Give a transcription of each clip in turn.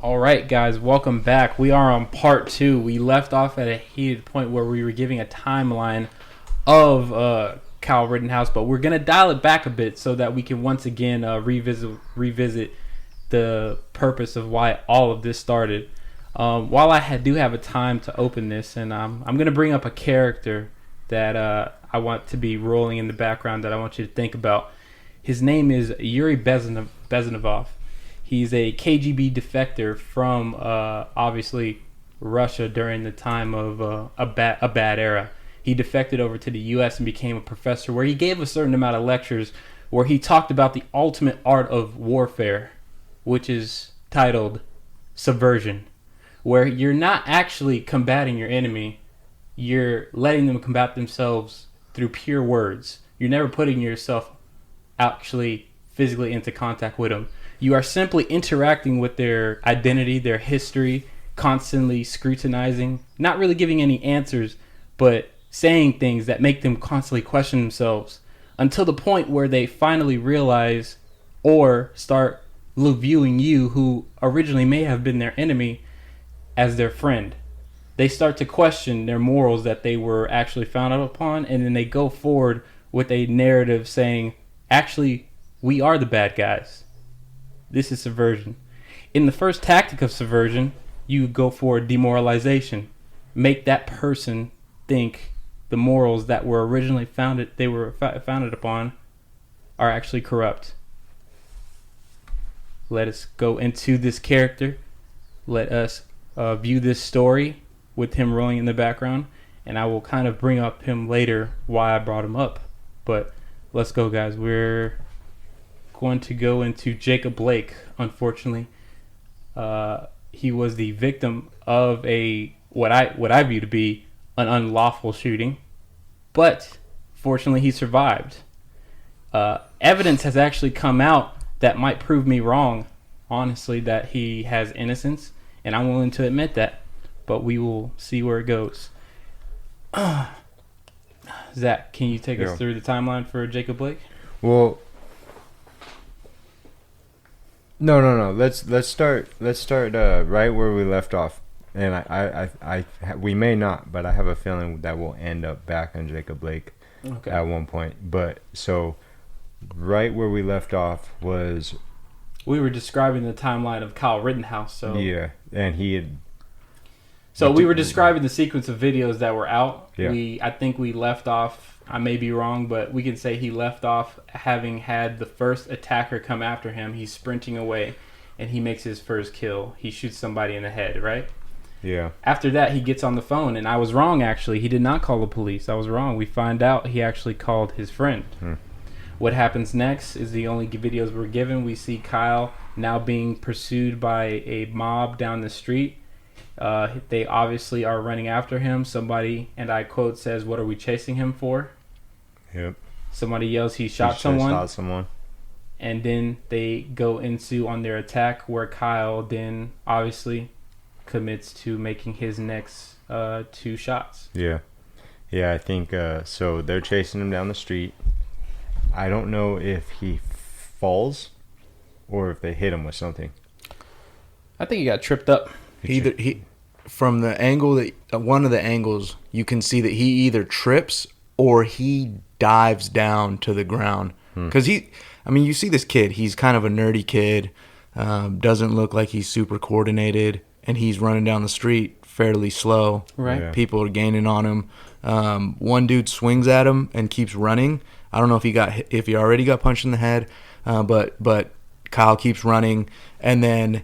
All right, guys, welcome back. We are on part 2. We left off at a heated point where we were giving a timeline of Kyle Rittenhouse, but we're going to dial it back a bit so that we can once again revisit the purpose of why all of this started. While I do have a time to open this, and I'm going to bring up a character that I want to be rolling in the background that I want you to think about. His name is Yuri Bezmenov. He's a KGB defector from obviously Russia during the time of a bad era. He defected over to the U.S. and became a professor where he gave a certain amount of lectures where he talked about the ultimate art of warfare, which is titled subversion, where you're not actually combating your enemy, you're letting them combat themselves through pure words. You're never putting yourself actually physically into contact with them. You are simply interacting with their identity, their history, constantly scrutinizing, not really giving any answers, but saying things that make them constantly question themselves until the point where they finally realize or start viewing you, who originally may have been their enemy, as their friend. They start to question their morals that they were actually founded upon, and then they go forward with a narrative saying, actually, we are the bad guys. This is subversion. In the first tactic of subversion, you go for demoralization. Make that person think the morals that were originally founded upon are actually corrupt. Let us go into this character. Let us view this story with him rolling in the background, and I will kind of bring up him later why I brought him up. But let's go, guys. We're going to go into Jacob Blake. Unfortunately, he was the victim of what I view to be an unlawful shooting, but fortunately he survived. Evidence has actually come out that might prove me wrong, honestly, that he has innocence, and I'm willing to admit that, but we will see where it goes. Zach, can you take us through the timeline for Jacob Blake? Well, no. Let's start right where we left off, and we may not, but I have a feeling that we'll end up back on Jacob Blake at one point. But so, right where we left off was we were describing the timeline of Kyle Rittenhouse. So yeah, and he had. So we were describing the sequence of videos that were out. Yeah. I think we left off. I may be wrong, but we can say he left off having had the first attacker come after him. He's sprinting away, and he makes his first kill. He shoots somebody in the head, right? Yeah. After that, he gets on the phone, and I was wrong, actually. He did not call the police. I was wrong. We find out he actually called his friend. What happens next is the only videos we're given. We see Kyle now being pursued by a mob down the street. They obviously are running after him. Somebody, and I quote, says, "What are we chasing him for?" Yep. Somebody yells he shot someone. And then they go into on their attack where Kyle then obviously commits to making his next 2 shots. Yeah, I think so. They're chasing him down the street. I don't know if he falls or if they hit him with something. I think he got tripped up. From the angle that one of the angles, you can see that he either trips or he dives down to the ground. Because you see this kid. He's kind of a nerdy kid. Doesn't look like he's super coordinated, and he's running down the street fairly slow. Right. Yeah. People are gaining on him. One dude swings at him and keeps running. I don't know if he already got punched in the head, but Kyle keeps running, and then.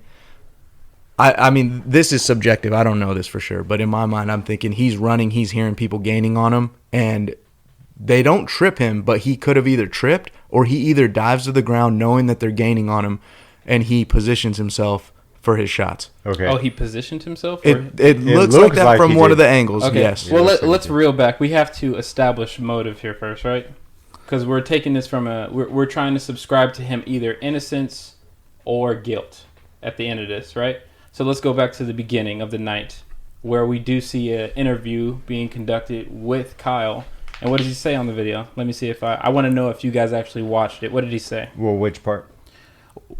I mean, this is subjective. I don't know this for sure. But in my mind, I'm thinking he's running. He's hearing people gaining on him. And they don't trip him, but he could have either tripped or he either dives to the ground knowing that they're gaining on him, and he positions himself for his shots. Okay. Oh, he positioned himself? It looks like that from one of the angles, okay. Yes. Well, let's reel back. We have to establish motive here first, right? Because we're taking this from we're trying to subscribe to him either innocence or guilt at the end of this, right? So let's go back to the beginning of the night where we do see an interview being conducted with Kyle. And what does he say on the video? Let me see if I want to know if you guys actually watched it. What did he say? Well, which part?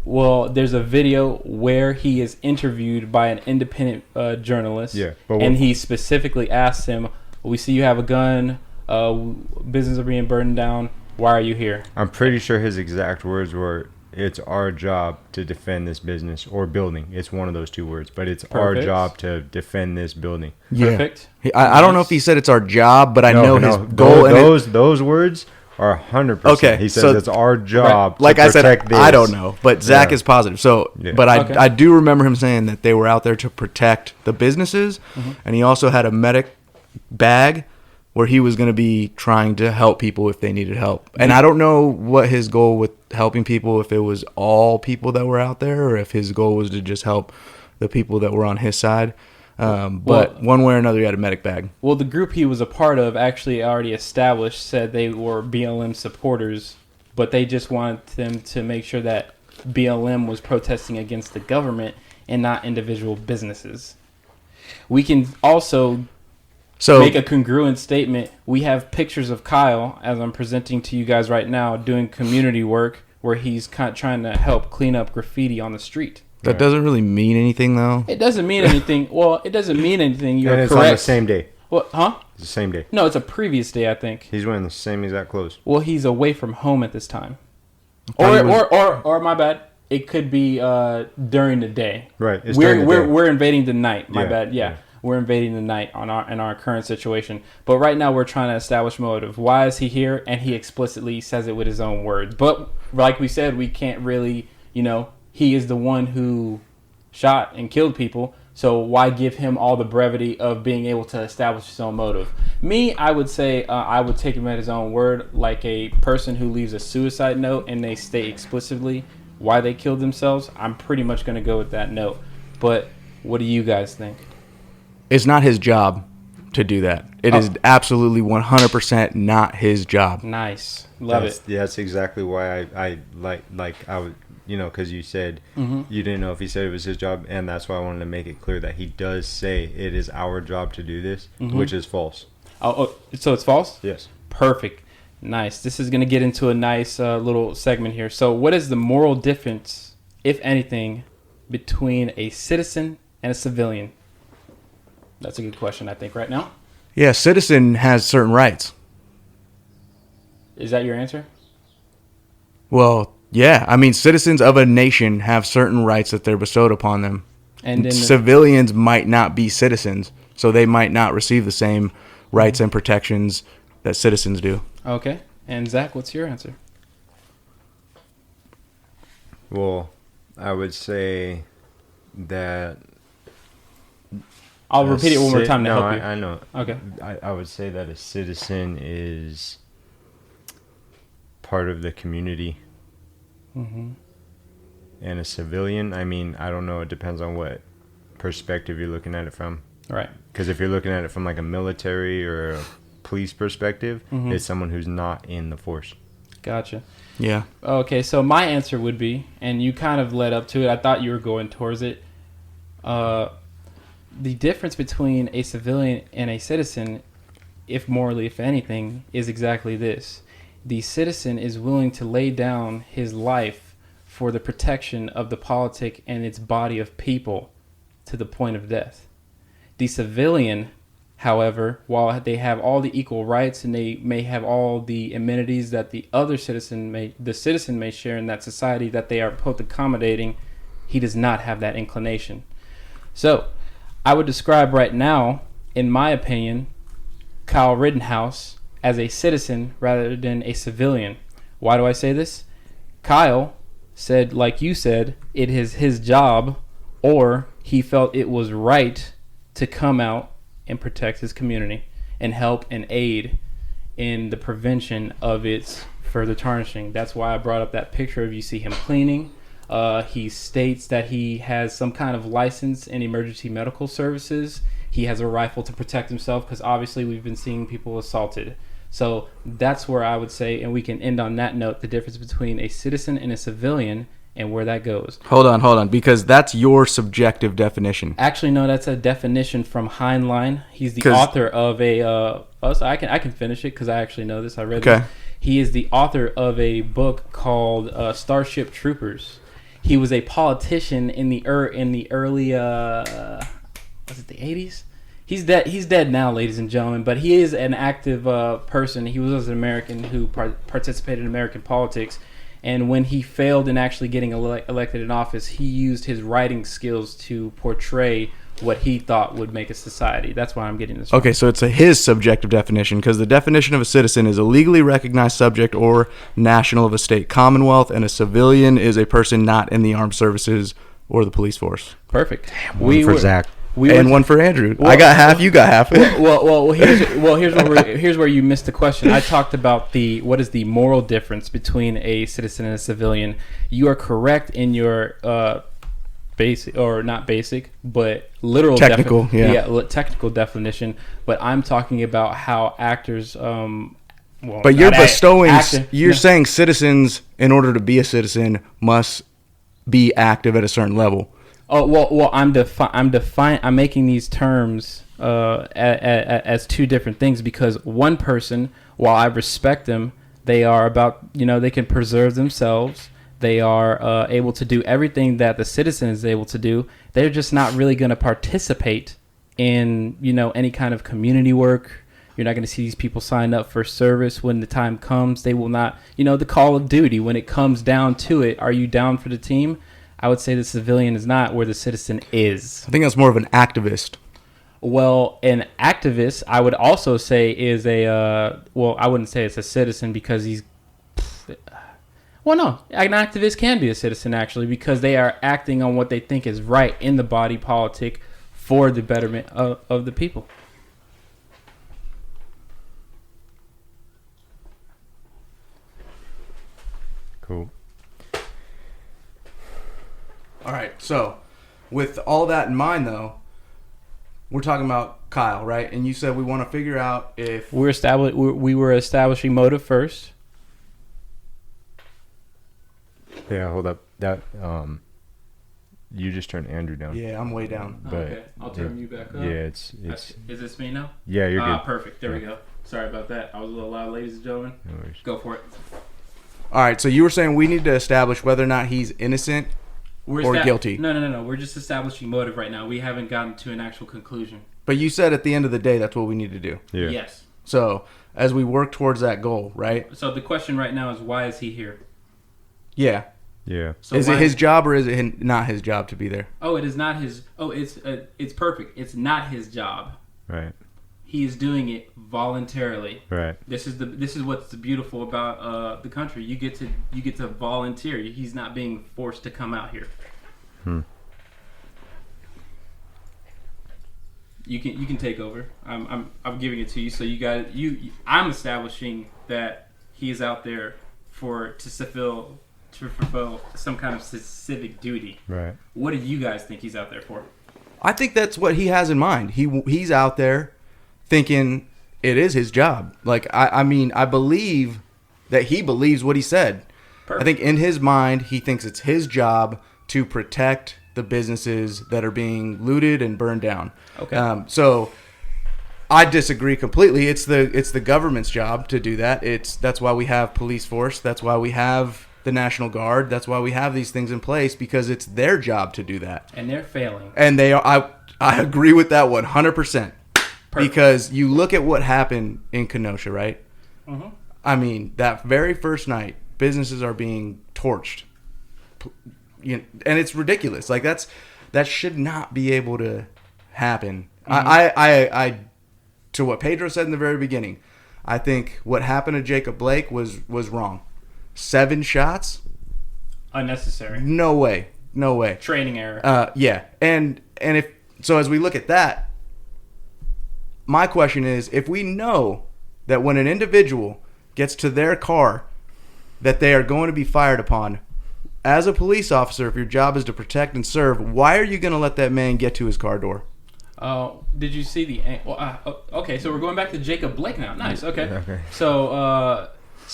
Well, there's a video where he is interviewed by an independent journalist. Yeah, and he specifically asks him, "We see you have a gun. Businesses are being burned down. Why are you here?" I'm pretty sure his exact words were, "It's our job to defend this business or building." It's one of those two words, but it's our job to defend this building. Yeah. Perfect. I don't know if he said it's our job, but I know his goal. Those words are 100%. Okay, He says so- it's our job Like to I said, protect this. I don't know, but Zach is positive. So, Yeah. but Okay. I do remember him saying that they were out there to protect the businesses, and he also had a medic bag where he was going to be trying to help people if they needed help. And I don't know what his goal with helping people, if it was all people that were out there, or if his goal was to just help the people that were on his side. But one way or another, he had a medic bag. Well, the group he was a part of actually already established said they were BLM supporters, but they just wanted them to make sure that BLM was protesting against the government and not individual businesses. We can also make a congruent statement. We have pictures of Kyle, as I'm presenting to you guys right now, doing community work where he's trying to help clean up graffiti on the street. That doesn't really mean anything, though. It doesn't mean anything. Well, it doesn't mean anything. You're And it's correct. on the same day. What? Huh? It's the same day. No, it's a previous day, I think. He's wearing the same exact clothes. Well, he's away from home at this time. thought he was- Or my bad. It could be during the day. Right. It's during the day. We're invading the night. My Yeah, bad. Yeah. yeah. We're invading the night in our current situation. But right now we're trying to establish motive. Why is he here? And he explicitly says it with his own words. But like we said, we can't really, he is the one who shot and killed people. So why give him all the brevity of being able to establish his own motive? Me, I would say I would take him at his own word, like a person who leaves a suicide note and they state explicitly why they killed themselves. I'm pretty much going to go with that note. But what do you guys think? It's not his job to do that. It is absolutely 100% not his job. Nice. Love it. Yeah, that's exactly why I would, because you said you didn't know if he said it was his job, and that's why I wanted to make it clear that he does say it is our job to do this, which is false. Oh, so it's false? Yes. Perfect. Nice. This is going to get into a nice little segment here. So what is the moral difference, if anything, between a citizen and a civilian? That's a good question, I think, right now. Yeah, citizen has certain rights. Is that your answer? Well, yeah. I mean, citizens of a nation have certain rights that they're bestowed upon them. And then civilians might not be citizens, so they might not receive the same rights and protections that citizens do. Okay. And Zach, what's your answer? Well, I would say that... I'll repeat it one more time to help you. I know. Okay. I would say that a citizen is part of the community. And a civilian, I mean, I don't know. It depends on what perspective you're looking at it from. Right. Because if you're looking at it from like a military or a police perspective, it's someone who's not in the force. Gotcha. Yeah. Okay, so my answer would be, and you kind of led up to it, I thought you were going towards it, the difference between a civilian and a citizen, if morally, if anything, is exactly this. The citizen is willing to lay down his life for the protection of the politic and its body of people to the point of death. The civilian, however, while they have all the equal rights and they may have all the amenities that the citizen may share in that society that they are both accommodating, he does not have that inclination. So, I would describe right now, in my opinion, Kyle Rittenhouse as a citizen rather than a civilian. Why do I say this? Kyle said, like you said, it is his job, or he felt it was right to come out and protect his community and help and aid in the prevention of its further tarnishing. That's why I brought up that picture of you see him cleaning. He states that he has some kind of license in emergency medical services. He has a rifle to protect himself because obviously we've been seeing people assaulted. So that's where I would say, and we can end on that note, the difference between a citizen and a civilian and where that goes. Hold on, because that's your subjective definition. Actually, no, that's a definition from Heinlein. He's the author of I can finish it because I actually know this. I read it. He is the author of a book called Starship Troopers. He was a politician in the early was it the 80s? He's dead now, ladies and gentlemen, but he is an active person. He was an American who participated in American politics, and when he failed in actually getting elected in office, he used his writing skills to portray what he thought would make a society. That's why I'm getting this. Okay, so it's his subjective definition, because the definition of a citizen is a legally recognized subject or national of a state, commonwealth, and a civilian is a person not in the armed services or the police force. Perfect. One for Zach. One for Andrew. Well, I got half. You got half. Here's where you missed the question. I talked about what is the moral difference between a citizen and a civilian. You are correct in your basic, or not basic, but literal technical technical definition. But I'm talking about how actors. But you're saying citizens, in order to be a citizen, must be active at a certain level. Oh well, I'm making these terms as two different things, because one person, while I respect them, they are about, they can preserve themselves. They are able to do everything that the citizen is able to do. They're just not really going to participate in any kind of community work. You're not going to see these people sign up for service when the time comes. They will not, the call of duty, when it comes down to it, are you down for the team? I would say the civilian is not where the citizen is. I think that's more of an activist. Well, an activist, I would also say, is I wouldn't say it's a citizen, because he's... Well, no, an activist can be a citizen, actually, because they are acting on what they think is right in the body politic for the betterment of the people. Cool. All right, so with all that in mind, though, we're talking about Kyle, right? And you said we want to figure out if we were establishing motive first. Yeah, hold up. That you just turned Andrew down. Yeah, I'm way down. But okay, I'll turn you back up. Yeah, it's. Is this me now? Yeah, you're good. Perfect. There we go. Sorry about that. I was a little loud, ladies and gentlemen. No worries. Go for it. All right, so you were saying we need to establish whether or not he's innocent or guilty. No. We're just establishing motive right now. We haven't gotten to an actual conclusion. But you said at the end of the day, that's what we need to do. Yeah. Yes. So as we work towards that goal, right? So the question right now is, why is he here? Yeah. Yeah. So is it his job or is it not his job to be there? Oh, it is not his. Oh, it's perfect. It's not his job. Right. He is doing it voluntarily. Right. This is what's beautiful about the country. You get to volunteer. He's not being forced to come out here. You can take over. I'm giving it to you. So I'm establishing that he is out there to fulfill some kind of civic duty. Right. What do you guys think he's out there for? I think that's what he has in mind. He's out there thinking it is his job. Like, I mean, I believe that he believes what he said. Perfect. I think in his mind, he thinks it's his job to protect the businesses that are being looted and burned down. Okay. So I disagree completely. It's the government's job to do that. That's why we have police force. That's why we have the National Guard. That's why we have these things in place, because it's their job to do that. And they're failing. And they are. I agree with that 100%. Because you look at what happened in Kenosha, right? Mm-hmm. I mean, that very first night, businesses are being torched. And it's ridiculous. Like, that should not be able to happen. Mm-hmm. I to what Pedro said in the very beginning, I think what happened to Jacob Blake was wrong. 7 shots? Unnecessary. No way. Training error. Yeah. And if so, as we look at that, my question is, if we know that when an individual gets to their car that they are going to be fired upon, as a police officer, if your job is to protect and serve, why are you going to let that man get to his car door? Did you see the... okay, so we're going back to Jacob Blake now. Nice, okay. So,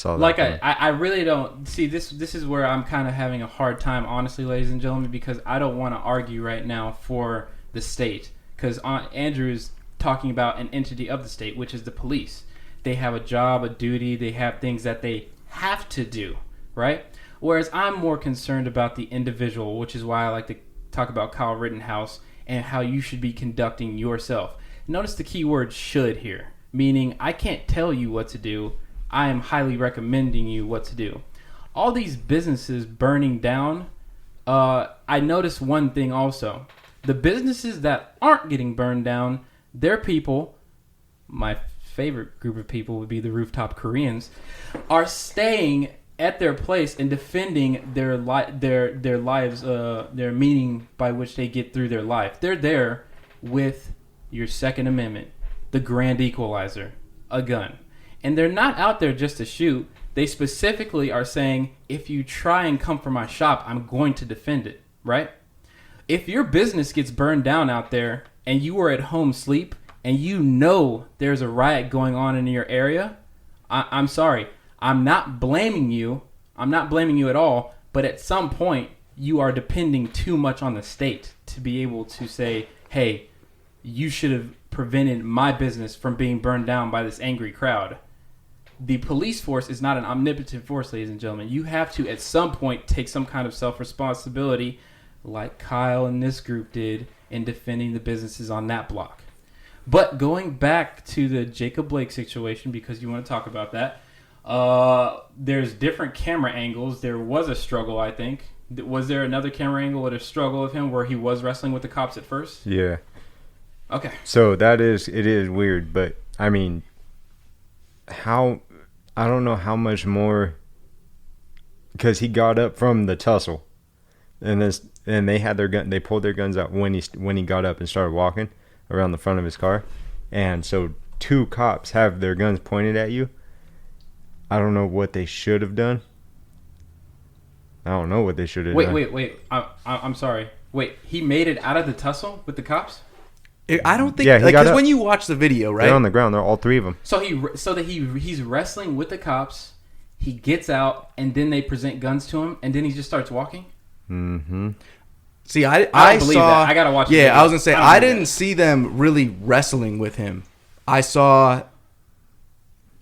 like, I really don't... See, this is where I'm kind of having a hard time, honestly, ladies and gentlemen, because I don't want to argue right now for the state. Because Andrew is talking about an entity of the state, which is the police. They have a job, a duty. They have things that they have to do, right? Whereas I'm more concerned about the individual, which is why I like to talk about Kyle Rittenhouse and how you should be conducting yourself. Notice the key word should here, meaning I can't tell you what to do. I am highly recommending you what to do. All these businesses burning down, I noticed one thing also. The businesses that aren't getting burned down, their people, my favorite group of people would be the rooftop Koreans, are staying at their place and defending their lives, their meaning by which they get through their life. They're there with your Second Amendment, the Grand Equalizer, a gun. And they're not out there just to shoot. They specifically are saying, if you try and come for my shop, I'm going to defend it, right? If your business gets burned down out there and you are at home sleep and you know there's a riot going on in your area, I'm sorry. I'm not blaming you. I'm not blaming you at all. But at some point, you are depending too much on the state to be able to say, hey, you should have prevented my business from being burned down by this angry crowd. The police force is not an omnipotent force, ladies and gentlemen. You have to, at some point, take some kind of self-responsibility like Kyle and this group did in defending the businesses on that block. But going back to the Jacob Blake situation, because you want to talk about that, there's different camera angles. There was a struggle, I think. Was there another camera angle with a struggle of him where he was wrestling with the cops at first? Yeah. Okay. So it is weird, but I mean, I don't know how much more, because he got up from the tussle, and they had their gun. They pulled their guns out when he got up and started walking around the front of his car, and so 2 cops have their guns pointed at you. I don't know what they should have done. I don't know what they should have done. Wait. I'm sorry. Wait, he made it out of the tussle with the cops? I don't think, Yeah, because when you watch the video, right? They're on the ground. They're all 3 of them. So he's wrestling with the cops. He gets out, and then they present guns to him, and then he just starts walking. Mm-hmm. See, I don't believe saw. that. I gotta watch. Yeah, I was gonna say I didn't that. see them really wrestling with him. I saw.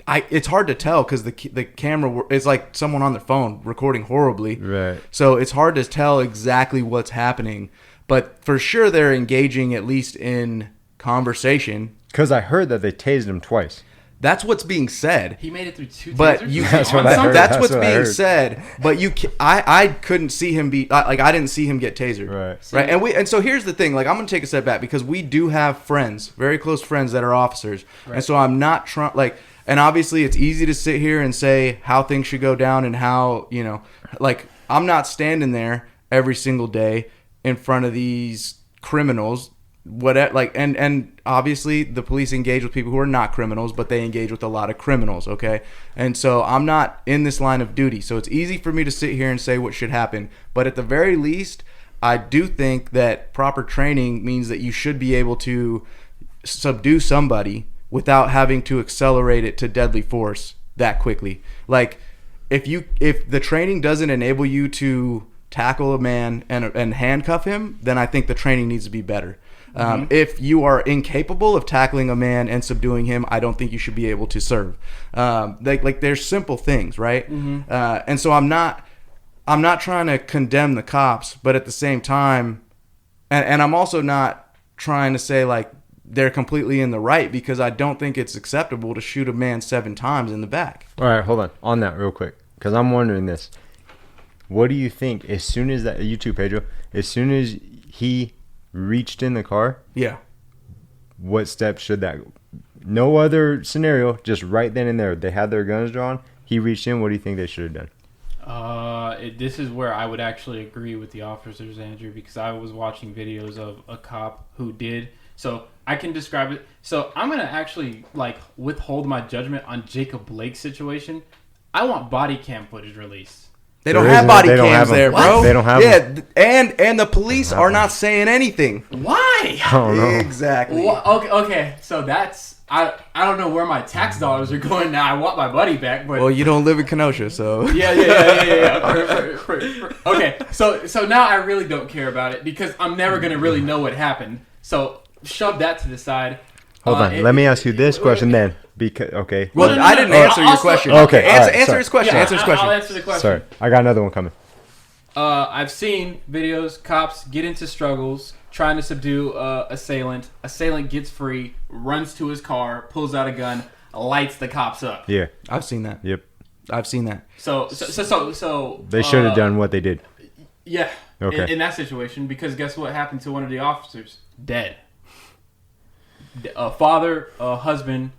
It's hard to tell because the camera is like someone on their phone recording horribly. Right. So it's hard to tell exactly what's happening, but for sure they're engaging at least in conversation. Because I heard that they tased him twice. That's what's being said. He made it through 2 But tasers? you, That's what I heard. that's what's That's what I being heard. said. But I couldn't see him be like I didn't see him get tasered. Right. Right. And so here's the thing. Like I'm gonna take a step back because we do have friends, very close friends that are officers, and so I'm not trying like. And obviously, it's easy to sit here and say how things should go down and how like I'm not standing there every single day in front of these criminals. And obviously the police engage with people who are not criminals, but they engage with a lot of criminals, okay? And so I'm not in this line of duty. So it's easy for me to sit here and say what should happen. But at the very least, I do think that proper training means that you should be able to subdue somebody without having to accelerate it to deadly force that quickly. Like if the training doesn't enable you to tackle a man and handcuff him, then I think the training needs to be better. If you are incapable of tackling a man and subduing him, I don't think you should be able to serve. Like there's simple things, right? Mm-hmm. And so I'm not trying to condemn the cops, but at the same time, and I'm also not trying to say like they're completely in the right, because I don't think it's acceptable to shoot a man 7 times in the back. All right, hold on that real quick, because I'm wondering this. What do you think, as soon as that, you too, Pedro, as soon as he reached in the car, yeah, what steps should that, no other scenario, just right then and there, they had their guns drawn, he reached in, what do you think they should have done? This is where I would actually agree with the officers, Andrew, because I was watching videos of a cop who did. So I can describe it. So I'm going to actually withhold my judgment on Jacob Blake's situation. I want body cam footage released. They don't have body cams there, bro. They don't have them. And the police are not saying anything. Why? I don't know. Exactly. Well, okay. So that's I don't know where my tax dollars are going now. I want my money back, but Well, you don't live in Kenosha, so yeah. Okay, so now I really don't care about it because I'm never gonna really know what happened. So shove that to the side. Hold on. Let me ask you this question then. Because okay. Well, No, I didn't answer your Also- question. Okay, all right, answer sorry. his question. Yeah, Answer his question. I'll answer the question. Sorry, I got another one coming. I've seen videos, cops get into struggles, trying to subdue assailant. Assailant gets free, runs to his car, pulls out a gun, lights the cops up. Yeah. I've seen that. Yep. I've seen that. So They should have done what they did. Yeah. Okay. In that situation, because guess what happened to one of the officers? Dead. A father, a husband,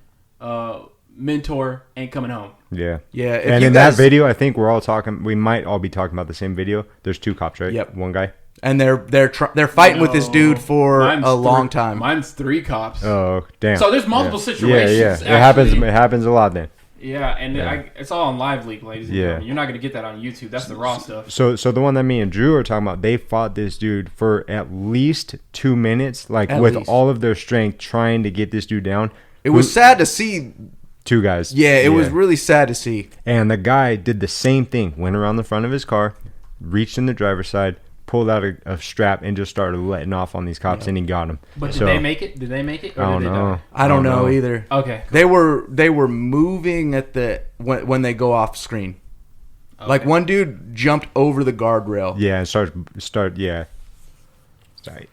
mentor ain't coming home. Yeah. Yeah. If And you in guys, that video, I think we're all talking. We might all be talking about the same video. There's 2 cops, right? Yep. One guy. and they're fighting with this dude for Mine's a long three- time. Mine's 3 cops. Oh, damn. So there's multiple Yeah. situations. Yeah. Actually. It happens a lot then. Yeah, and it's all on Live Leak, ladies and Yeah. gentlemen. You're not going to get that on YouTube. That's the raw stuff. So the one that me and Drew are talking about, they fought this dude for at least 2 minutes, like At with least. all of their strength, trying to get this dude down. It was sad to see. 2 guys. Yeah, it was really sad to see. And the guy did the same thing. Went around the front of his car, reached in the driver's side, pulled out a strap, and just started letting off on these cops, and he got him. But did they make it? Did they make it? Or I don't did they know. die? I don't know either. Okay. They were moving at the when they go off screen. Okay. Like one dude jumped over the guardrail. Yeah, and yeah. Sorry.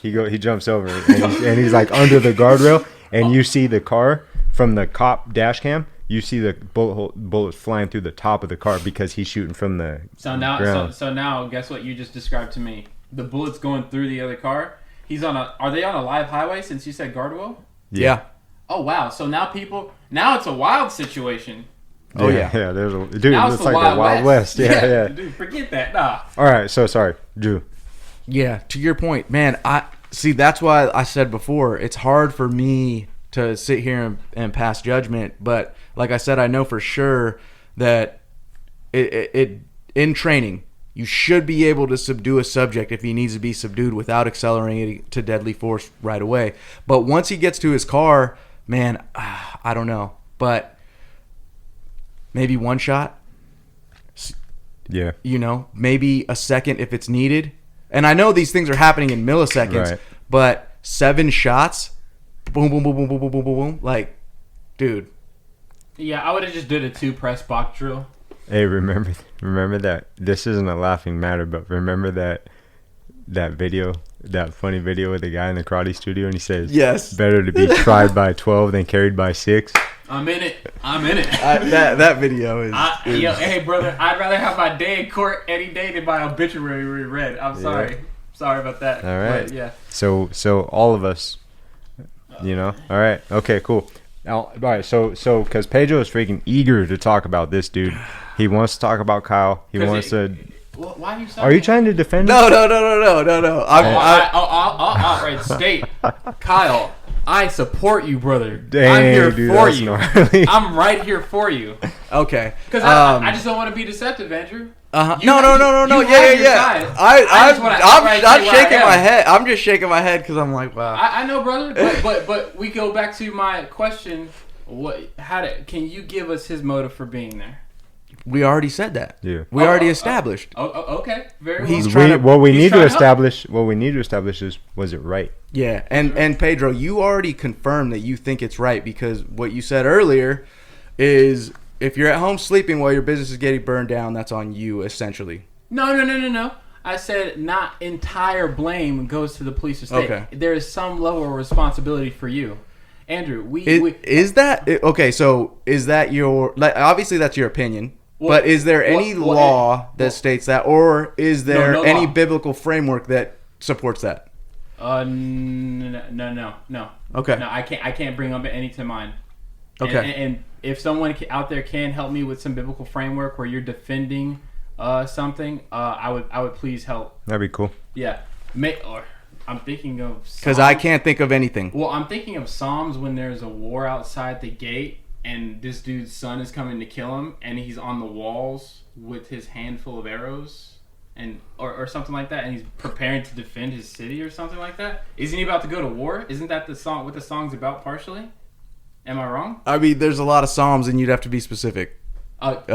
He jumps over and he's like under the guardrail, and you see the car from the cop dash cam. You see the bullets flying through the top of the car because he's shooting from the ground. So now, guess what you just described to me? The bullets going through the other car. Are they on a live highway since you said guardrail? Yeah. Oh wow! So now now it's a wild situation. Oh yeah. Yeah. There's a dude. Now It's like the Wild West. Yeah. Dude, forget that. Nah. All right. So sorry, Drew. Yeah, to your point, man. I see. That's why I said before, it's hard for me to sit here and pass judgment. But like I said, I know for sure that it in training, you should be able to subdue a subject if he needs to be subdued without accelerating to deadly force right away. But once he gets to his car, man, I don't know. But maybe one shot. Yeah. Maybe a second if it's needed. And I know these things are happening in milliseconds, Right. but 7 shots, boom, boom, boom, boom, boom, boom, boom, boom, boom. Like, dude. Yeah, I would have just did a 2 press box drill. Hey, remember that. This isn't a laughing matter, but remember that video, that funny video with the guy in the karate studio, and he says, Yes. better to be tried by 12 than carried by 6. I'm in it. That video is. Yo, hey brother, I'd rather have my day in court any day than my obituary read. I'm sorry. Yeah. Sorry about that. All right. But, yeah. So all of us, all right. Okay, cool. Now, all right. So because Pedro is freaking eager to talk about this dude. He wants to talk about Kyle. He wants to. Well, why are you? Are you trying to defend him? No. I'll outright state, Kyle. I support you, brother. Dang, I'm here dude, for that's you. gnarly. I'm right here for you. Okay. Because I just don't want to be deceptive, Andrew. No. You have your side. I just wanna outright I'm say where I shaking am. my head. I'm just shaking my head because I'm like, wow. I know, brother, but we go back to my question. Can you give us his motive for being there? We already said that. Yeah. We already established. Okay. Very well. He's trying to- What we he's need to trying to help. establish is, was it right? Yeah, and Pedro, you already confirmed that you think it's right because what you said earlier is if you're at home sleeping while your business is getting burned down, that's on you essentially. No. I said not entire blame goes to the police or state. Okay. There is some level of responsibility for you. Andrew, Is that okay? So is that your obviously that's your opinion, but is there any law that states that, or is there no any law. biblical framework that supports that? No. Okay. No, I can't bring up any to mind. Okay. And if someone out there can help me with some biblical framework where you're defending something, I would please help. That'd be cool. Yeah. Or I'm thinking of Because I can't think of anything. Well, I'm thinking of Psalms when there's a war outside the gate and this dude's son is coming to kill him and he's on the walls with his handful of arrows and or something like that and he's preparing to defend his city or something like that. Isn't he about to go to war? Isn't that what the song's about partially? Am I wrong? I mean, there's a lot of psalms, and you'd have to be specific.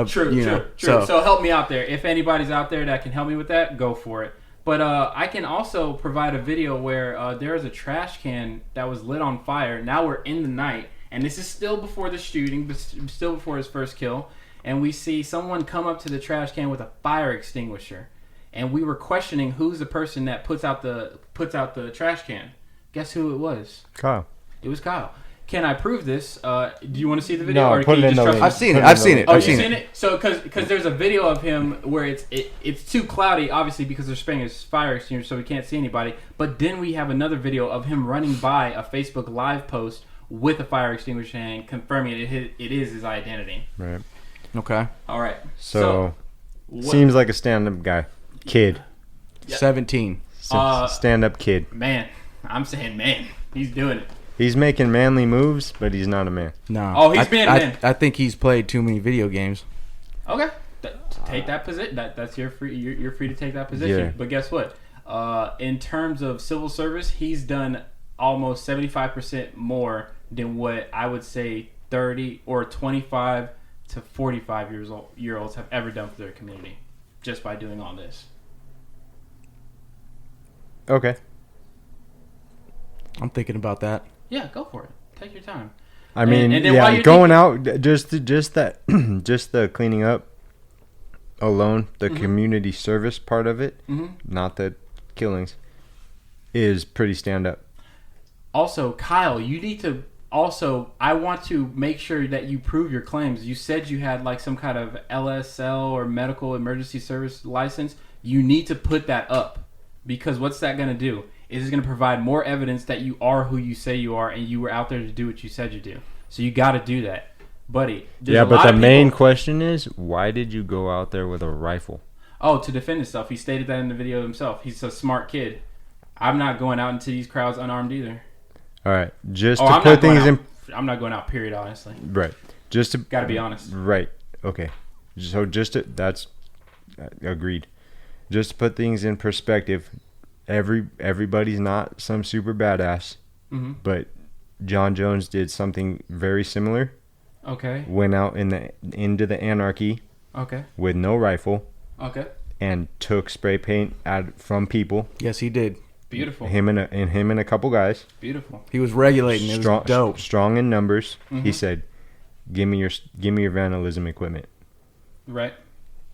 True. So help me out there. If anybody's out there that can help me with that, go for it. But I can also provide a video where there is a trash can that was lit on fire. Now we're in the night, and this is still before the shooting, but still before his first kill. And we see someone come up to the trash can with a fire extinguisher, and we were questioning who's the person that puts out the trash can. Guess who it was? Kyle. It was Kyle. Can I prove this? Do you want to see the video? No, or put can it you in just the trust link. me? I've seen it. Oh, I've you've seen it? So, because there's a video of him where it's too cloudy, obviously, because they're spraying his fire extinguisher, so we can't see anybody. But then we have another video of him running by a Facebook Live post with a fire extinguisher and confirming it is his identity. Right. Okay. All right. So seems like a stand-up guy. Kid. Yeah. 17. Stand-up kid. Man, I'm saying man. He's doing it. He's making manly moves, but he's not a man. No. Oh, he's being a man. I think he's played too many video games. Okay. Take that position. That's your free. You're free to take that position. Yeah. But guess what? In terms of civil service, he's done almost 75% more than what I would say 30 or 25 to 45 year olds have ever done for their community, just by doing all this. Okay. I'm thinking about that. Yeah, go for it. Take your time. I mean, and then while yeah, you're going out, just that, just the cleaning up alone, the community service part of it, not the killings, is pretty stand up. Also, Kyle, you need to. Also, I want to make sure that you prove your claims. You said you had like some kind of LSL or medical emergency service license. You need to put that up, because what's that going to do? It is going to provide more evidence that you are who you say you are and you were out there to do what you said you do. So you got to do that, buddy. Yeah, but the main question is, why did you go out there with a rifle? Oh, to defend himself. He stated that in the video himself. He's a smart kid. I'm not going out into these crowds unarmed either. All right, just to put things in. I'm not going out. Period. Honestly. Right. Just to. Got to be honest. Right. Okay. So that's agreed. Just to put things in perspective, everybody's not some super badass, but John Jones did something very similar. Okay. Went out into the anarchy. Okay. With no rifle. Okay. And took spray paint from people. Yes, he did. Beautiful. Him and a couple guys. Beautiful. He was regulating. It was dope. Strong in numbers. He said, "Give me your vandalism equipment." Right.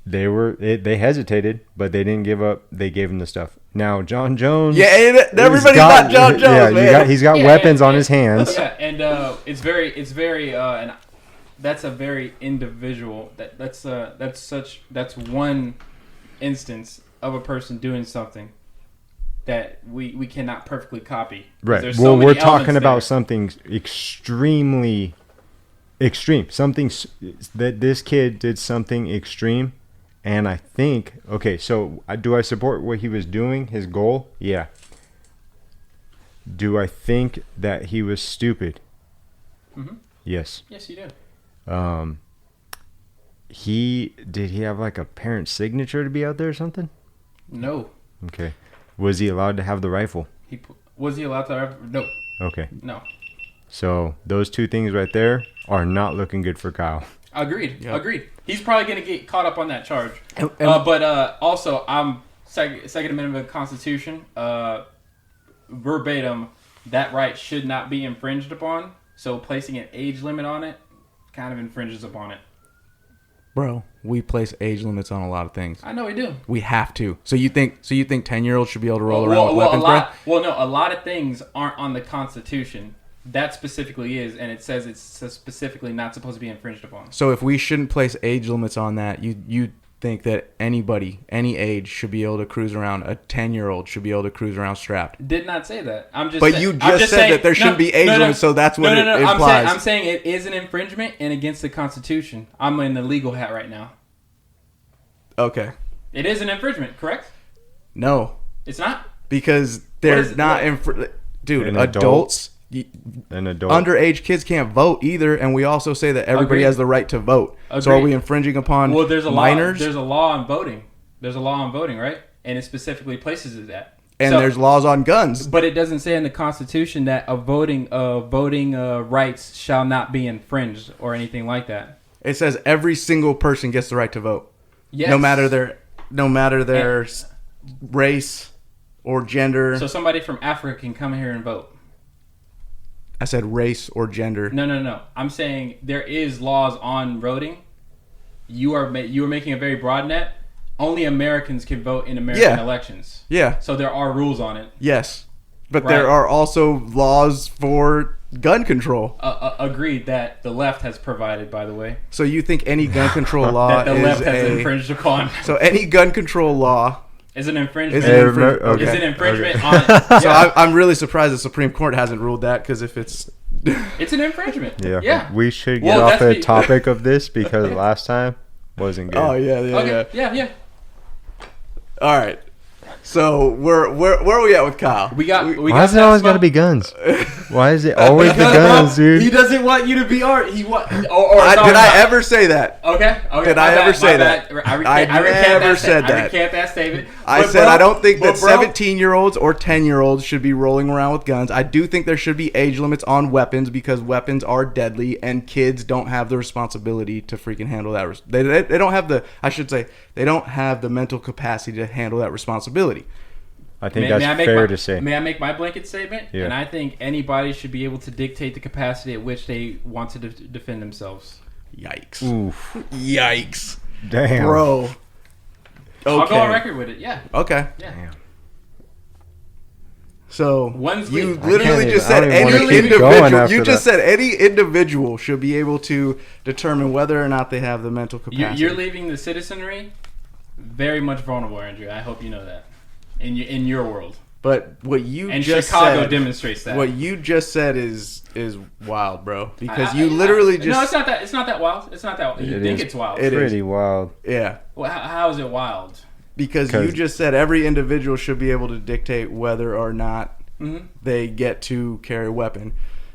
They hesitated, but they didn't give up. They gave him the stuff. Now John Jones. Yeah, everybody's not John Jones, man. He's got weapons on his hands. Yeah, and it's very, and that's a very individual. That's one instance of a person doing something that we cannot perfectly copy. Right. Well, we're talking about something extremely extreme. Something that this kid did something extreme. And I think, okay, so do I support what he was doing, his goal? Yeah. Do I think that he was stupid? Yes. Yes, you do. Did he have like a parent's signature to be out there or something? No. Okay. Was he allowed to have the rifle? Was he allowed to have? No. Okay. No. So those two things right there are not looking good for Kyle. Agreed. Yep. Agreed. He's probably going to get caught up on that charge. But also, I'm Second Amendment of the Constitution, verbatim, that right should not be infringed upon. So placing an age limit on it kind of infringes upon it. Bro, we place age limits on a lot of things. I know we do. We have to. So you think 10-year-olds should be able to roll around with weapons, bro? Well, no, a lot of things aren't on the Constitution. That specifically is, and it says it's specifically not supposed to be infringed upon. So if we shouldn't place age limits on that, you think that anybody, any age, should be able to cruise around? A 10-year-old should be able to cruise around strapped? Did not say that. You just said that there shouldn't be age limits, so that's what it implies. I'm saying it is an infringement and against the Constitution. I'm in the legal hat right now. Okay. It is an infringement, correct? No. It's not? Because they're not... Dude, adults... An adult. Underage kids can't vote either, and we also say that everybody has the right to vote. Agreed. So are we infringing upon minors? There's a law on voting. There's a law on voting, right? And it specifically places it at. And there's laws on guns. But it doesn't say in the Constitution that voting rights shall not be infringed or anything like that. It says every single person gets the right to vote. Yes. No matter their race or gender. So somebody from Africa can come here and vote. I said race or gender. No. I'm saying there is laws on voting. You are making a very broad net. Only Americans can vote in American elections. Yeah. So there are rules on it. Yes. But Right. there are also laws for gun control. Agreed that the left has provided, by the way. So you think any gun control law That the is left has infringed upon. So any gun control law Is an infringement. is an infringement. Okay. Is an infringement Okay. on it. So Yeah. I'm really surprised the Supreme Court hasn't ruled that, because if it's It's an infringement. Yeah. Yeah. We should get Well, off that's the topic of this because last time wasn't good. oh yeah. Okay. Yeah. All right. So where are we at with Kyle? We got. Why is it always got to be guns? Why is it always the guns, dude? He doesn't want you to be art. He want. Did I ever say that? Okay. Did I ever say that? I never said that. I recant that statement. I But said bro- I don't think that but bro- 17-year-olds or 10-year-olds should be rolling around with guns. I do think there should be age limits on weapons, because weapons are deadly and kids don't have the responsibility to freaking handle that. They don't have the, I should say, they don't have the mental capacity to handle that responsibility. I think May I that's make fair my- to say. May I make my blanket statement? Yeah. And I think anybody should be able to dictate the capacity at which they want to defend themselves. Yikes. Oof. Yikes. Damn. Bro. Okay. I'll go on record with it. Yeah. Okay. Yeah. Damn. So One's you legal. literally I just can't said even- I don't any even wanna keep going individual. after You just that. said any individual should be able to determine whether or not they have the mental capacity. You're leaving the citizenry very much vulnerable, Andrew. I hope you know that. In your world. But what you And just Chicago said, demonstrates that. what you just said is wild, bro. Because I- you literally No, just it's not that. It's not that wild. It's not that. You It think is. it's wild? It is. Pretty wild. yeah. Well, how is it wild? Because you 'Cause- just said every individual should be able to dictate whether or not Mm-hmm. they get to carry a weapon.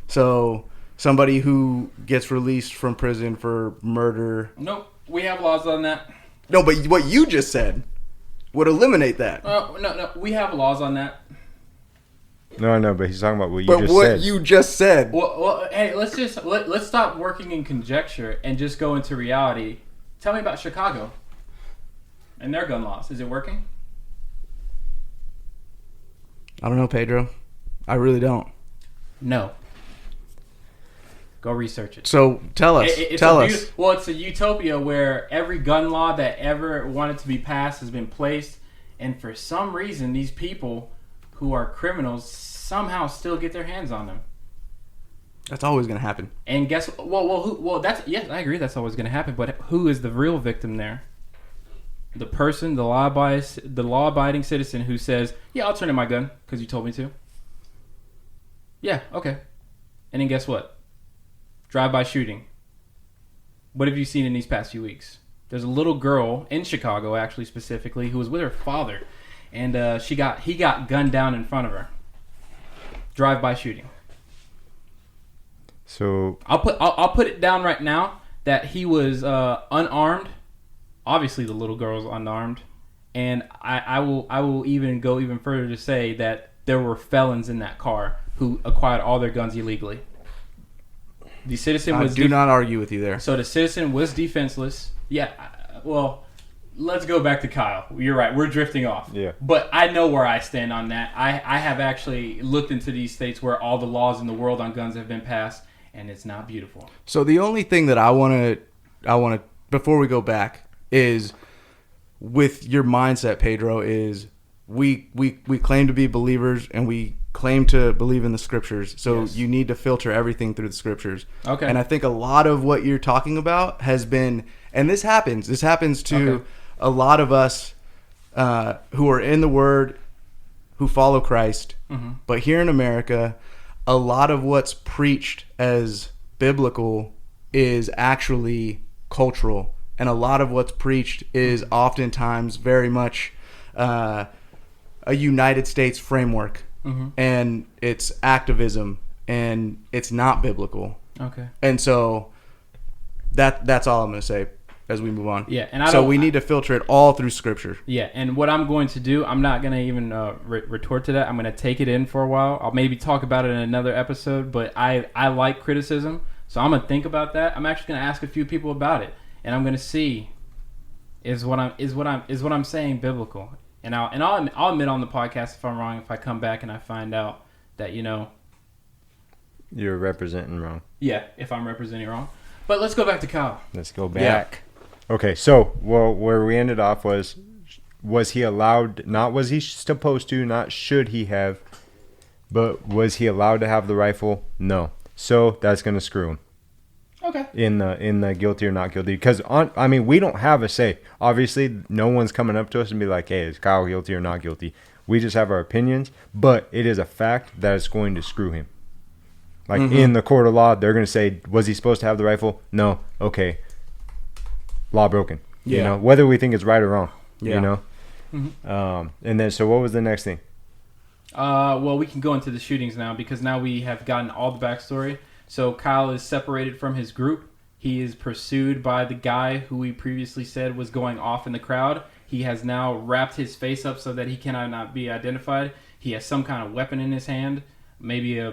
So somebody who gets released from prison for murder. Nope. We have laws on that. No, but what you just said would eliminate that. No. We have laws on that. No, but he's talking about what you But just what said. you just said. Well, hey, let's stop working in conjecture and just go into reality. Tell me about Chicago and their gun laws. Is it working? I don't know, Pedro. I really don't. No. Go research it. So tell us. Tell us. Well, it's a utopia where every gun law that ever wanted to be passed has been placed, and for some reason, these people who are criminals somehow still get their hands on them. That's always going to happen. And guess that's yes, I agree that's always going to happen. But who is the real victim there? The person, the law-abiding citizen who says, "Yeah, I'll turn in my gun because you told me to." Yeah, okay. And then guess what? Drive-by shooting. What have you seen in these past few weeks? There's a little girl in Chicago, actually specifically, who was with her father, and he got gunned down in front of her. Drive-by shooting. So I'll put it down right now that he was unarmed. Obviously, the little girl's unarmed, and I will even go even further to say that there were felons in that car who acquired all their guns illegally. The citizen I was do not argue with you there. so the citizen was defenseless. Yeah, well, let's go back to Kyle. You're right. We're drifting off. Yeah. But I know where I stand on that. I have actually looked into these states where all the laws in the world on guns have been passed, and it's not beautiful. So the only thing that I want to before we go back is with your mindset, Pedro, is we claim to be believers and we claim to believe in the scriptures. So Yes. you need to filter everything through the scriptures. Okay. And I think a lot of what you're talking about has been, and this happens to Okay. a lot of us who are in the Word, who follow Christ. Mm-hmm. But here in America, a lot of what's preached as biblical is actually cultural. And a lot of what's preached is oftentimes very much a United States framework. Mm-hmm. And it's activism, and it's not biblical. Okay. And so that's all I'm going to say as we move on. Yeah, and we need to filter it all through Scripture. Yeah, and what I'm going to do, I'm not going to even retort to that. I'm going to take it in for a while. I'll maybe talk about it in another episode, but I like criticism, so I'm going to think about that. I'm actually going to ask a few people about it, and I'm going to see is what I'm saying biblical. And I'll admit on the podcast if I'm wrong, if I come back and I find out that You're representing wrong. Yeah, if I'm representing wrong. But let's go back to Kyle. Let's go back. Yeah. Okay, so where we ended off was he allowed, not was he supposed to, not should he have, but was he allowed to have the rifle? No. So that's going to screw him. Okay. In the guilty or not guilty. Because, we don't have a say. Obviously, no one's coming up to us and be like, hey, is Kyle guilty or not guilty? We just have our opinions, but it is a fact that it's going to screw him. Like, in the court of law, they're going to say, was he supposed to have the rifle? No. Okay. Law broken. Yeah. You know, whether we think it's right or wrong. Yeah. You know? Mm-hmm. And then, so what was the next thing? Well, we can go into the shootings now because now we have gotten all the backstory. So Kyle is separated from his group. He is pursued by the guy who we previously said was going off in the crowd. He has now wrapped his face up so that he cannot not be identified. He has some kind of weapon in his hand. Maybe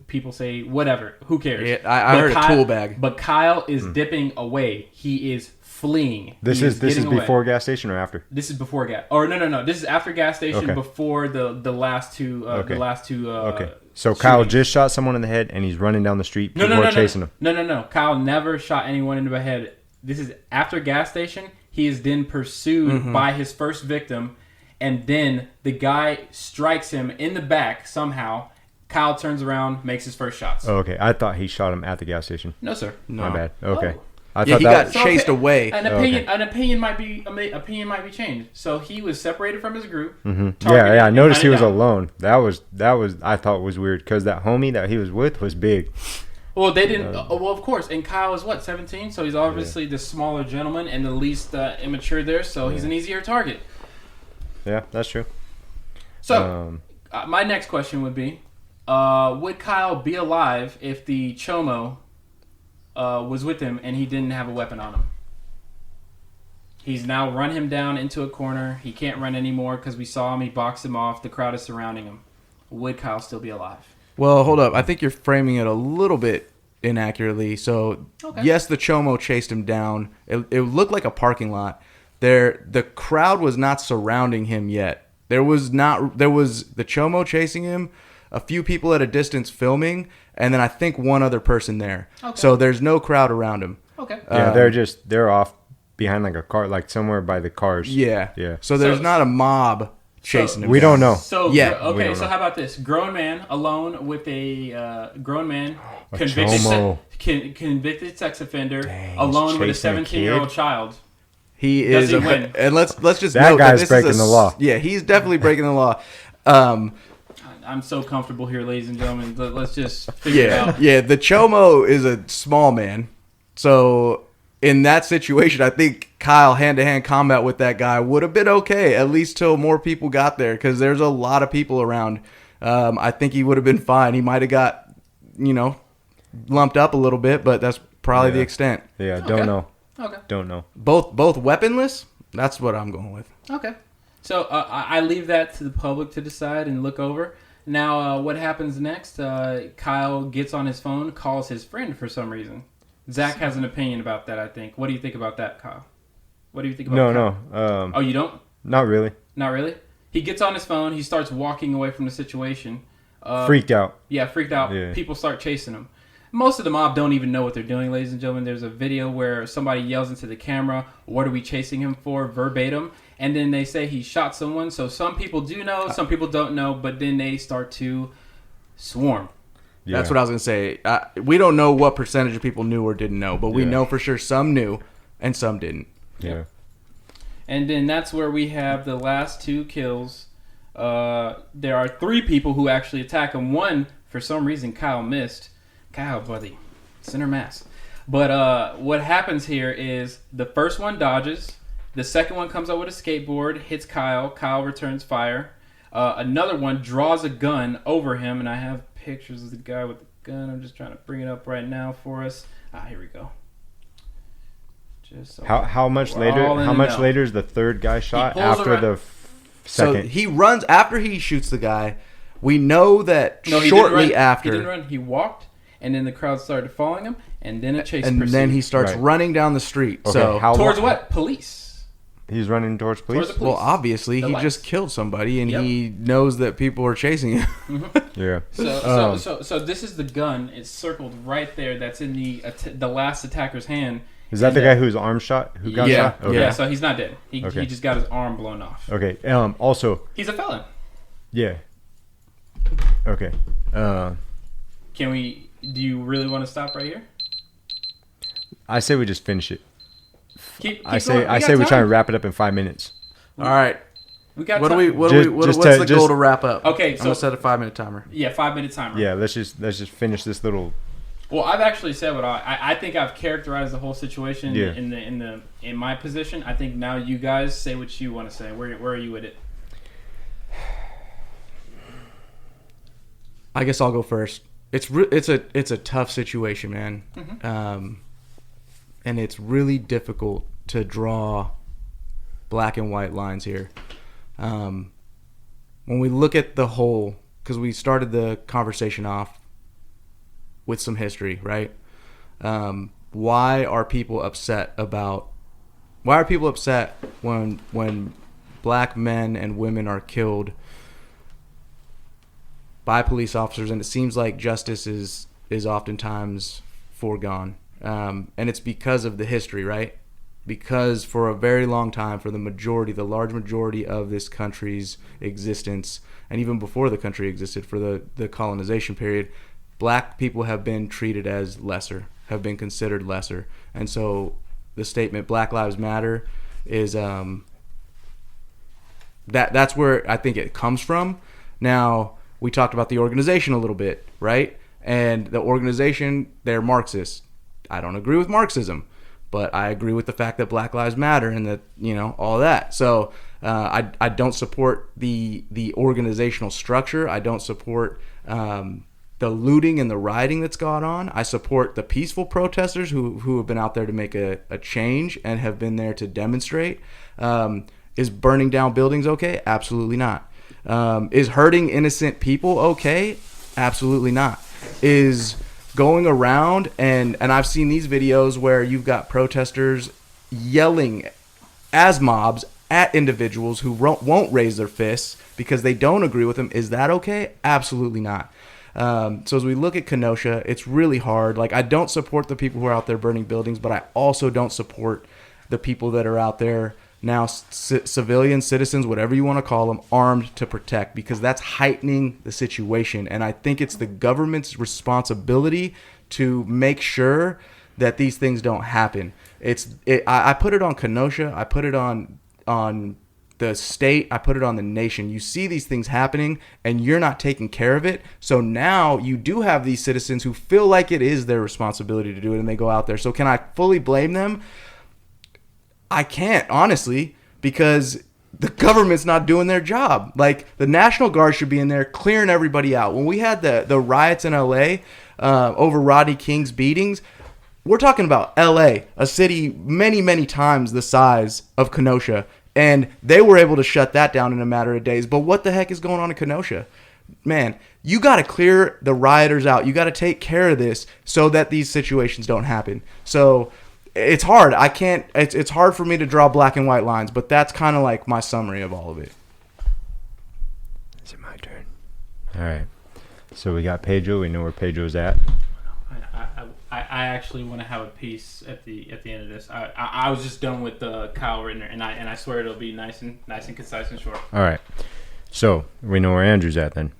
people say whatever. Who cares? Yeah, I heard a tool bag. But Kyle is dipping away. He is fleeing. This is before gas station or after? This is before gas. Or no. This is after gas station. Before the last two. The last two. Okay. So Kyle just shot someone in the head and he's running down the street. People are chasing him. No. Kyle never shot anyone in the head. This is after gas station. He is then pursued by his first victim, and then the guy strikes him in the back somehow. Kyle turns around, makes his first shots. Oh, okay. I thought he shot him at the gas station. No, sir. No. My bad. Okay. Oh. I thought he got chased away. An opinion might be changed. So he was separated from his group. Mm-hmm. Yeah. I noticed he was alone. That was I thought was weird because that homie that he was with was big. Well, they didn't. Well, of course. And Kyle is 17, so he's obviously the smaller gentleman and the least immature there. So he's an easier target. Yeah, that's true. So my next question would be, would Kyle be alive if the Chomo was with him and he didn't have a weapon on him? He's now run him down into a corner. He can't run anymore because we saw him. He boxed him off. The crowd is surrounding him. Would Kyle still be alive? Well, hold up. I think you're framing it a little bit inaccurately. So, yes, the Chomo chased him down. It looked like a parking lot. The crowd was not surrounding him yet. There was the Chomo chasing him, a few people at a distance filming, and then I think one other person there. Okay. So there's no crowd around him. Okay. Yeah, they're off behind like a car, like somewhere by the cars. Yeah. Yeah. So there's not a mob chasing him. We don't know. So how about this? Grown man alone with a convicted sex offender, alone with a 17-year-old child. He is win? And let's just that note guy's breaking the law. Yeah, he's definitely breaking the law. I'm so comfortable here, ladies and gentlemen. Let's just figure it out. Yeah, the Chomo is a small man. So in that situation, I think Kyle hand-to-hand combat with that guy would have been okay, at least till more people got there, because there's a lot of people around. I think he would have been fine. He might have got, lumped up a little bit, but that's probably the extent. Yeah, don't know. Okay. Don't know. Both weaponless? That's what I'm going with. Okay. So I leave that to the public to decide and look over. Now, what happens next? Kyle gets on his phone, calls his friend for some reason. Zach has an opinion about that, I think. What do you think about that, Kyle? What do you think about Kyle? No. Oh, you don't? Not really. Not really? He gets on his phone. He starts walking away from the situation. Freaked out. Yeah, freaked out. Yeah. People start chasing him. Most of the mob don't even know what they're doing, ladies and gentlemen. There's a video where somebody yells into the camera, "What are we chasing him for?" verbatim. And then they say he shot someone. So some people do know, some people don't know, but then they start to swarm. Yeah. That's what I was going to say. We don't know what percentage of people knew or didn't know, but we know for sure some knew and some didn't. Yeah. And then that's where we have the last two kills. There are three people who actually attack him. One, for some reason, Kyle missed. Kyle, buddy, center mass. But what happens here is the first one dodges. The second one comes out with a skateboard, hits Kyle. Kyle returns fire. Another one draws a gun over him, and I have pictures of the guy with the gun. I'm just trying to bring it up right now for us. Here we go. Just so how much later? How much later is the third guy shot after the second? So he runs after he shoots the guy. We know that shortly after. He didn't run. He walked. And then the crowd started following him, and then a chase pursued. And then he starts running down the street. Okay, so towards what? Police. He's running towards police. Well, obviously, The he lights. just killed somebody, and Yep. he knows that people are chasing him. Yeah. So this is the gun. It's circled right there. That's in the last attacker's hand. Is that the guy whose arm shot? Who got Yeah. shot? Okay. Yeah. So he's not dead. He Okay. just got his arm blown off. Okay. Also, He's a felon. yeah. Okay. Can we? Do you really want to stop right here? I say we just finish it. Keep I going. say we try and wrap it up in 5 minutes. All right. We got What time. do we? What's the just- goal to wrap up? Okay, I'm so- gonna set a 5-minute timer. Yeah, 5-minute timer. Yeah. Let's just finish this little. Well, I've actually said what I think I've characterized the whole situation Yeah. in my position. I think now you guys say what you want to say. Where are you with it? I guess I'll go first. It's a tough situation, man. And it's really difficult to draw black and white lines here. When we look at the whole, because we started the conversation off with some history, right? Why are people upset when black men and women are killed by police officers, and it seems like justice is oftentimes foregone, and it's because of the history, right? Because for a very long time, for the large majority of this country's existence, and even before the country existed, for the colonization period, black people have been treated as lesser, have been considered lesser, and so the statement "Black Lives Matter" is that's where I think it comes from. Now, we talked about the organization a little bit, right? And the organization, they're Marxist. I don't agree with Marxism, but I agree with the fact that Black Lives Matter and that, all that. So I don't support the organizational structure. I don't support the looting and the rioting that's gone on. I support the peaceful protesters who have been out there to make a change and have been there to demonstrate. Is burning down buildings okay? Absolutely not. Is hurting innocent people okay? Absolutely not. Is going around and I've seen these videos where you've got protesters yelling as mobs at individuals who won't raise their fists because they don't agree with them. Is that okay? Absolutely not. So as we look at Kenosha, it's really hard. Like, I don't support the people who are out there burning buildings, but I also don't support the people that are out there now, civilian citizens, whatever you want to call them, armed to protect, because that's heightening the situation. And I think it's the government's responsibility to make sure that these things don't happen. I put it on Kenosha. I put it on the state. I put it on the nation. You see these things happening and you're not taking care of it. So now you do have these citizens who feel like it is their responsibility to do it, and they go out there. So can I fully blame them? I can't, honestly, because the government's not doing their job. Like, the National Guard should be in there clearing everybody out. When we had the riots in L.A. Over Rodney King's beatings, we're talking about L.A., a city many, many times the size of Kenosha, and they were able to shut that down in a matter of days. But what the heck is going on in Kenosha? Man, you got to clear the rioters out. You got to take care of this so that these situations don't happen. So it's hard. It's hard for me to draw black and white lines, but that's kind of like my summary of all of it. Is it my turn? All right. So we got Pedro. We know where Pedro's at. I actually want to have a piece at the end of this. I was just done with the Kyle Rittner, and I swear it'll be nice and concise and short. All right. So we know where Andrew's at then.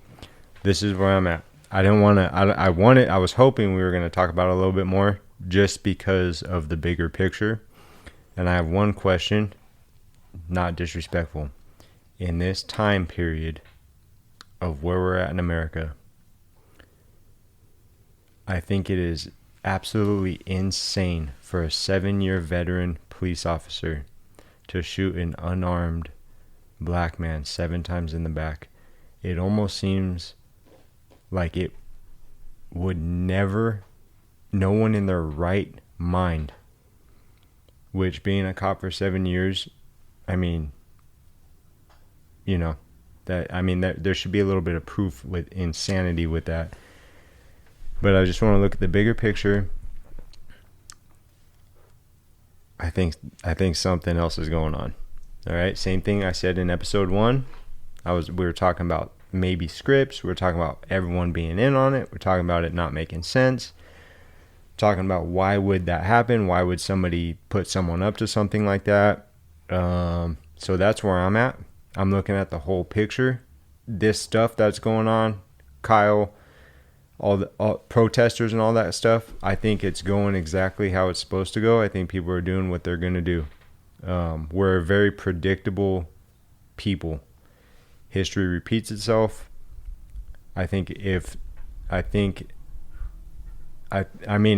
This is where I'm at. I didn't want to. I was hoping we were going to talk about it a little bit more, just because of the bigger picture. And I have one question, not disrespectful. In this time period of where we're at in America, I think it is absolutely insane for a 7-year veteran police officer to shoot an unarmed black man 7 times in the back. It almost seems like it would never, no one in their right mind, which being a cop for 7 years, I mean, that there should be a little bit of proof with insanity with that. But I just want to look at the bigger picture. I think something else is going on. All right, same thing I said in episode 1. We were talking about maybe scripts. We were talking about everyone being in on it. We're talking about it not making sense. Talking about why would that happen? Why would somebody put someone up to something like that? So that's where I'm at. I'm looking at the whole picture. This stuff that's going on, Kyle, all protesters and all that stuff, I think it's going exactly how it's supposed to go. I think people are doing what they're going to do. We're a very predictable people. History repeats itself. I mean,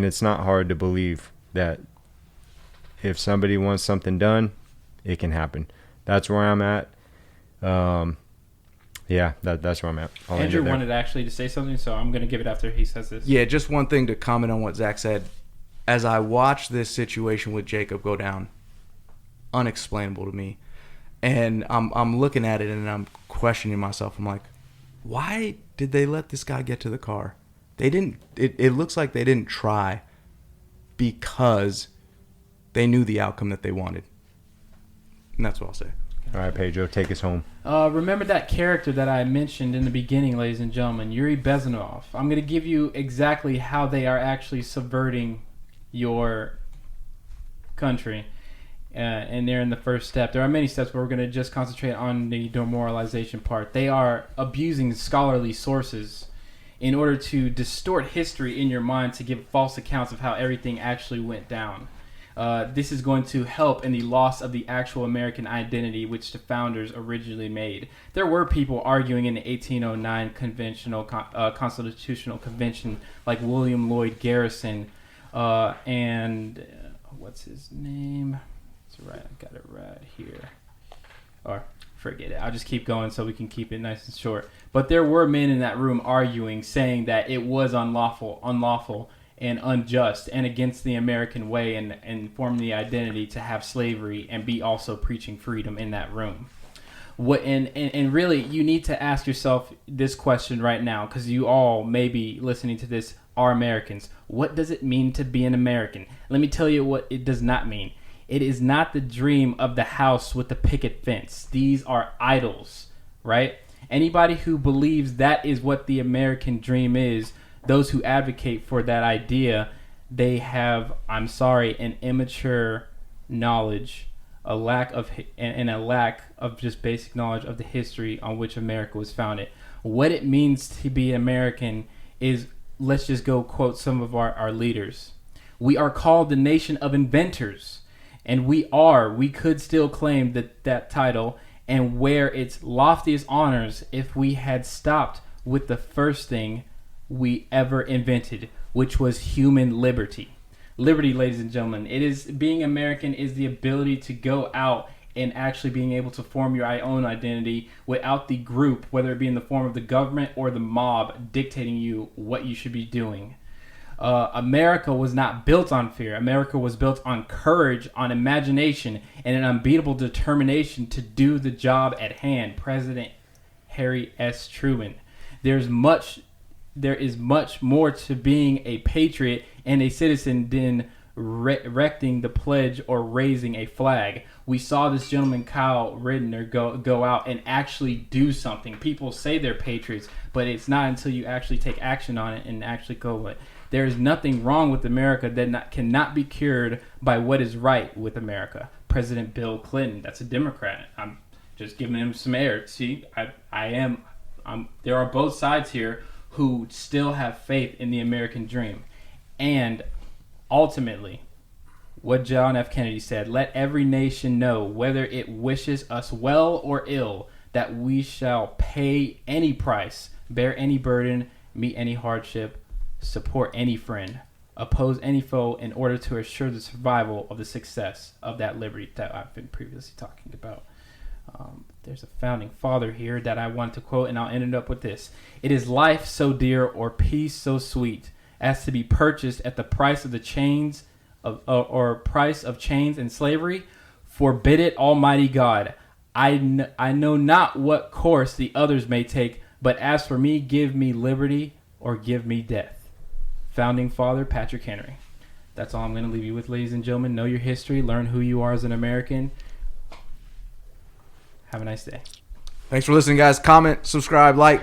it's not hard to believe that if somebody wants something done, it can happen. That's where I'm at. Yeah, that's where I'm at. Andrew wanted actually to say something, so I'm going to give it after he says this. Yeah, just one thing to comment on what Zach said. As I watched this situation with Jacob go down, unexplainable to me, and I'm looking at it and I'm questioning myself. I'm like, why did they let this guy get to the car? They didn't. It looks like they didn't try because they knew the outcome that they wanted. And that's what I'll say. All right, Pedro, take us home. Remember that character that I mentioned in the beginning, ladies and gentlemen, Yuri Bezmenov. I'm going to give you exactly how they are actually subverting your country. And they're in the first step. There are many steps, but we're going to just concentrate on the demoralization part. They are abusing scholarly sources in order to distort history in your mind to give false accounts of how everything actually went down. This is going to help in the loss of the actual American identity which the founders originally made. There were people arguing in the 1809 Constitutional Convention like William Lloyd Garrison and what's his name? That's right, I got it right here. Or forget it. I'll just keep going so we can keep it nice and short. But there were men in that room arguing, saying that it was unlawful and unjust and against the American way and form the identity to have slavery and be also preaching freedom in that room. And really, you need to ask yourself this question right now, because you all maybe listening to this are Americans. What does it mean to be an American? Let me tell you what it does not mean. It is not the dream of the house with the picket fence. These are idols, right? Anybody who believes that is what the American dream is, those who advocate for that idea, they have, I'm sorry, an immature knowledge, a lack of just basic knowledge of the history on which America was founded. What it means to be American is, let's just go quote some of our leaders. We are called the nation of inventors, and we could still claim that title and wear its loftiest honors if we had stopped with the first thing we ever invented, which was human liberty. Liberty, ladies and gentlemen, being American is the ability to go out and actually being able to form your own identity without the group, whether it be in the form of the government or the mob, dictating you what you should be doing. America was not built on fear. America was built on courage, on imagination, and an unbeatable determination to do the job at hand. President Harry S. Truman. There is much more to being a patriot and a citizen than erecting the pledge or raising a flag. We saw this gentleman, Kyle Rittenhouse, go out and actually do something. People say they're patriots, but it's not until you actually take action on it and actually go with it. There is nothing wrong with America that cannot be cured by what is right with America. President Bill Clinton, that's a Democrat. I'm just giving him some air. See, there are both sides here who still have faith in the American dream. And ultimately, what John F. Kennedy said, let every nation know, whether it wishes us well or ill, that we shall pay any price, bear any burden, meet any hardship, support any friend, oppose any foe in order to assure the survival of the success of that liberty that I've been previously talking about. There's a founding father here that I want to quote, and I'll end it up with this. It is life so dear or peace so sweet as to be purchased at the price of the chains or price of chains and slavery. Forbid it, Almighty God. I know not what course the others may take, but as for me, give me liberty or give me death. Founding Father Patrick Henry. That's all I'm going to leave you with, ladies and gentlemen. Know your history. Learn who you are as an American. Have a nice day. Thanks for listening, guys. Comment, subscribe, like.